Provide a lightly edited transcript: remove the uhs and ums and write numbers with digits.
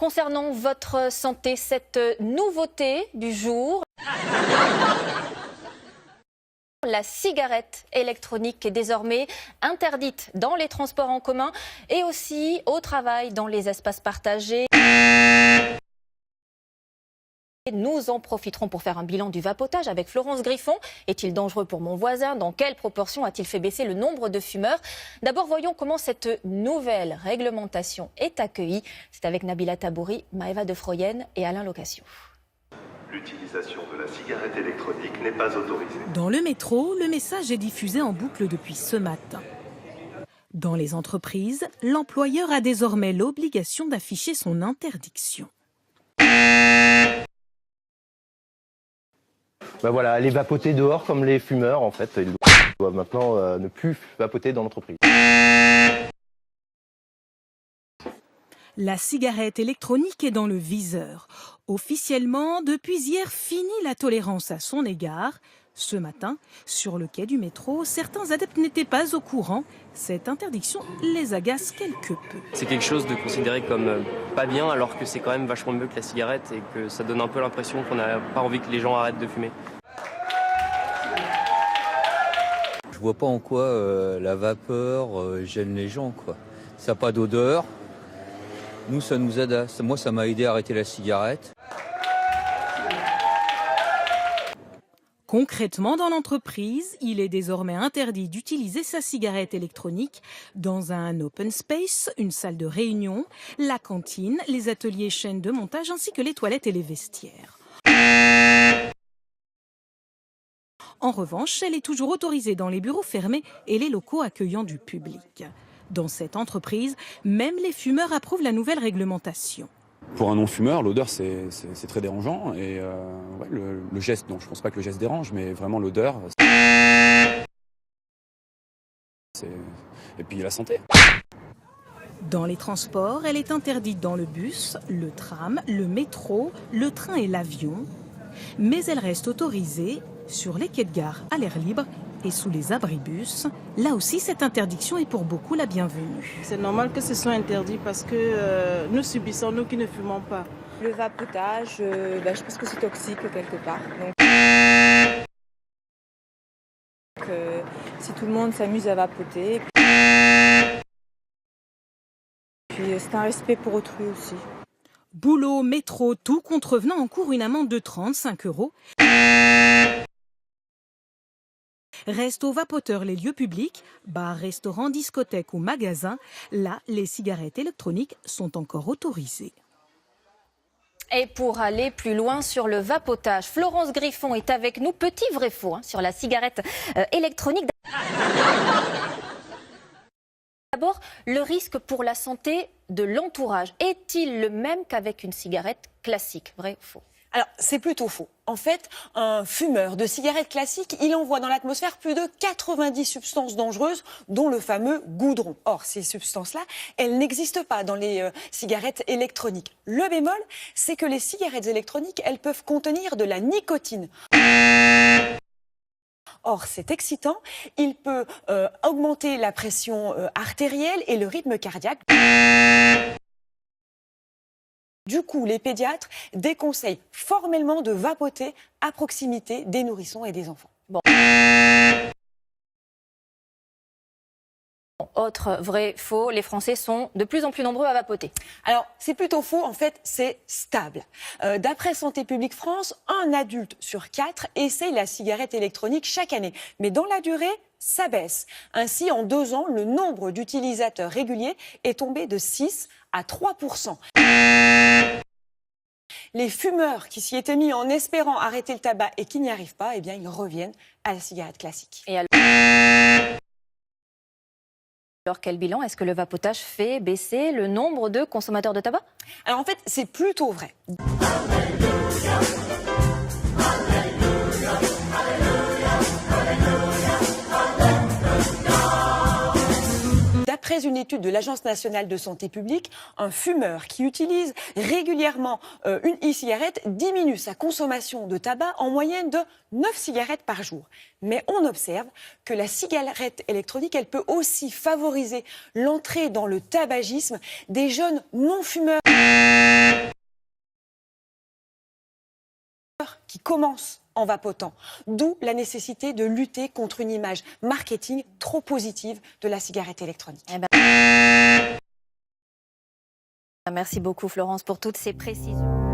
concernant votre santé, cette nouveauté du jour, la cigarette électronique est désormais interdite dans les transports en commun et aussi au travail, dans les espaces partagés. Nous en profiterons pour faire un bilan du vapotage avec Florence Griffon. Est-il dangereux pour mon voisin? Dans quelle proportion a-t-il fait baisser le nombre de fumeurs? D'abord, voyons comment cette nouvelle réglementation est accueillie. C'est avec Nabila Tabouri, Maëva de Froyenne et Alain Locassio. L'utilisation de la cigarette électronique n'est pas autorisée. Dans le métro, le message est diffusé en boucle depuis ce matin. Dans les entreprises, l'employeur a désormais l'obligation d'afficher son interdiction. Ben voilà, aller vapoter dehors comme les fumeurs, en fait. Ils doivent maintenant ne plus vapoter dans l'entreprise. La cigarette électronique est dans le viseur. Officiellement, depuis hier, fini la tolérance à son égard. Ce matin, sur le quai du métro, certains adeptes n'étaient pas au courant. Cette interdiction les agace quelque peu. C'est quelque chose de considéré comme pas bien, alors que c'est quand même vachement mieux que la cigarette et que ça donne un peu l'impression qu'on n'a pas envie que les gens arrêtent de fumer. Je vois pas en quoi la vapeur gêne les gens, quoi. Ça n'a pas d'odeur. Nous, ça nous aide. Moi, ça m'a aidé à arrêter la cigarette. Concrètement, dans l'entreprise, il est désormais interdit d'utiliser sa cigarette électronique dans un open space, une salle de réunion, la cantine, les ateliers chaînes de montage ainsi que les toilettes et les vestiaires. En revanche, elle est toujours autorisée dans les bureaux fermés et les locaux accueillant du public. Dans cette entreprise, même les fumeurs approuvent la nouvelle réglementation. Pour un non-fumeur, l'odeur, c'est très dérangeant. Et ouais, le geste, non, je ne pense pas que le geste dérange, mais vraiment l'odeur. Et puis la santé. Dans les transports, elle est interdite dans le bus, le tram, le métro, le train et l'avion. Mais elle reste autorisée sur les quais de gare à l'air libre et sous les abribus. Là aussi, cette interdiction est pour beaucoup la bienvenue. C'est normal que ce soit interdit parce que nous subissons, nous qui ne fumons pas. Le vapotage, je pense que c'est toxique quelque part. Donc, si tout le monde s'amuse à vapoter, puis c'est un respect pour autrui aussi. Boulot, métro, tout contrevenant encourt une amende de 35 €. Restent aux vapoteurs les lieux publics, bars, restaurants, discothèques ou magasins. Là, les cigarettes électroniques sont encore autorisées. Et pour aller plus loin sur le vapotage, Florence Griffon est avec nous. Petit vrai faux sur la cigarette électronique. D'abord, le risque pour la santé de l'entourage est-il le même qu'avec une cigarette classique? Vrai ou faux? Alors, c'est plutôt faux. En fait, un fumeur de cigarette classique, il envoie dans l'atmosphère plus de 90 substances dangereuses, dont le fameux goudron. Or, ces substances-là, elles n'existent pas dans les cigarettes électroniques. Le bémol, c'est que les cigarettes électroniques, elles peuvent contenir de la nicotine. Or, c'est excitant. Il peut augmenter la pression artérielle et le rythme cardiaque. Du coup, les pédiatres déconseillent formellement de vapoter à proximité des nourrissons et des enfants. Bon. Autre vrai, faux, les Français sont de plus en plus nombreux à vapoter. Alors, c'est plutôt faux, en fait, c'est stable. D'après Santé publique France, un adulte sur 4 essaye la cigarette électronique chaque année. Mais dans la durée, ça baisse. Ainsi, en 2 ans, le nombre d'utilisateurs réguliers est tombé de 6 à 3%. Les fumeurs qui s'y étaient mis en espérant arrêter le tabac et qui n'y arrivent pas, eh bien, ils reviennent à la cigarette classique. Et alors, quel bilan? Est-ce que le vapotage fait baisser le nombre de consommateurs de tabac? Alors en fait, c'est plutôt vrai. D'après D'après une étude de l'Agence nationale de santé publique, un fumeur qui utilise régulièrement une e-cigarette diminue sa consommation de tabac en moyenne de 9 cigarettes par jour. Mais on observe que la cigarette électronique, elle peut aussi favoriser l'entrée dans le tabagisme des jeunes non-fumeurs qui commencent en vapotant. D'où la nécessité de lutter contre une image marketing trop positive de la cigarette électronique. Merci beaucoup Florence pour toutes ces précisions.